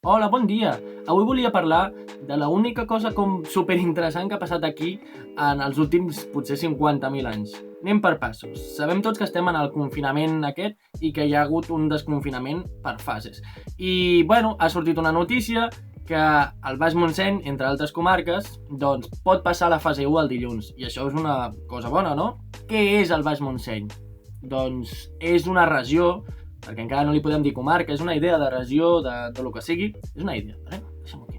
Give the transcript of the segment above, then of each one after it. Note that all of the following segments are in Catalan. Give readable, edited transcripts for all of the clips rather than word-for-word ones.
Hola, bon dia. Avui volia parlar de l'única cosa com superinteressant que ha passat aquí en els últims, potser 50.000 anys. Anem per passos. Sabem tots que estem en el confinament aquest i que hi ha hagut un desconfinament per fases. I, bueno, ha sortit una notícia que el Baix Montseny, entre altres comarques, doncs pot passar a la fase 1 el dilluns. I això és una cosa bona, no? Què és el Baix Montseny? Doncs és una regió, perquè encara no li podem dir comarca, és una idea de regió, de lo que sigui, és una idea, deixem-ho aquí,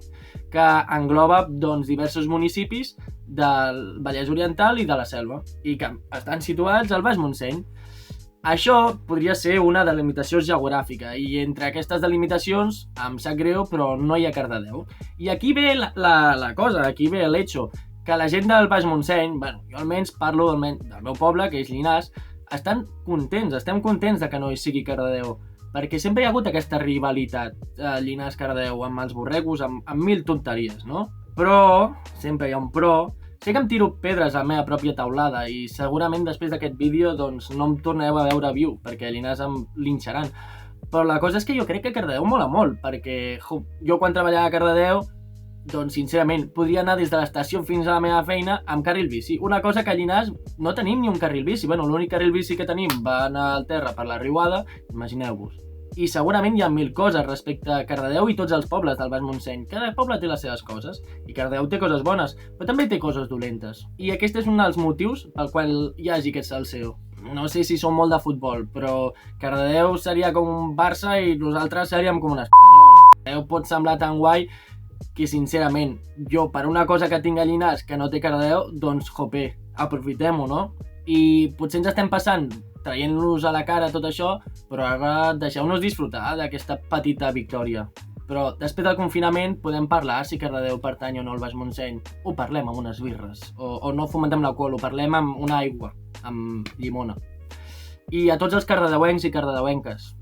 que engloba doncs, diversos municipis del Vallès Oriental i de la Selva, i que estan situats al Baix Montseny. Això podria ser una delimitació geogràfica, i entre aquestes delimitacions em sap greu, però no hi ha Cardedeu. I aquí ve la cosa, aquí ve l'hecho, que la gent del Baix Montseny, bueno, jo almenys parlo del meu poble, que és Llinars, estem contents de que no hi sigui Cardedeu, perquè sempre hi ha hagut aquesta rivalitat Llinars-Cardedeu amb els borregos, amb mil tonteries, no? Però, sempre hi ha un però, sé que em tiro pedres a la meva pròpia taulada i segurament després d'aquest vídeo doncs no em tornareu a veure viu, perquè a Llinars em linxaran. Però la cosa és que jo crec que Cardedeu mola molt, perquè jo quan treballava a Cardedeu, doncs sincerament, podria anar des de l'estació fins a la meva feina amb carril bici. Una cosa que a Llinars no tenim ni un carril bici. Bueno, l'únic carril bici que tenim va anar al terra per la riuada, imagineu-vos. I segurament hi ha mil coses respecte a Cardedeu i tots els pobles del Baix Montseny. Cada poble té les seves coses, i Cardedeu té coses bones, però també té coses dolentes. I aquest és un dels motius pel qual hi hagi aquest salseo. No sé si som molt de futbol, però Cardedeu seria com un Barça i nosaltres seríem com un Espanyol. Cardedeu pot semblar tan guai que sincerament, jo per una cosa que tinc a Llinars que no té Cardedeu, doncs jope, aprofitem-ho, no? I potser ens estem passant traient-nos a la cara tot això, però ara deixeu-nos disfrutar d'aquesta petita victòria. Però després del confinament podem parlar si Cardedeu pertany o no al Baix Montseny. Ho parlem amb unes birres, o no fomentem l'alcohol, ho parlem amb una aigua, amb llimona. I a tots els cardedeuencs i cardedeuenques,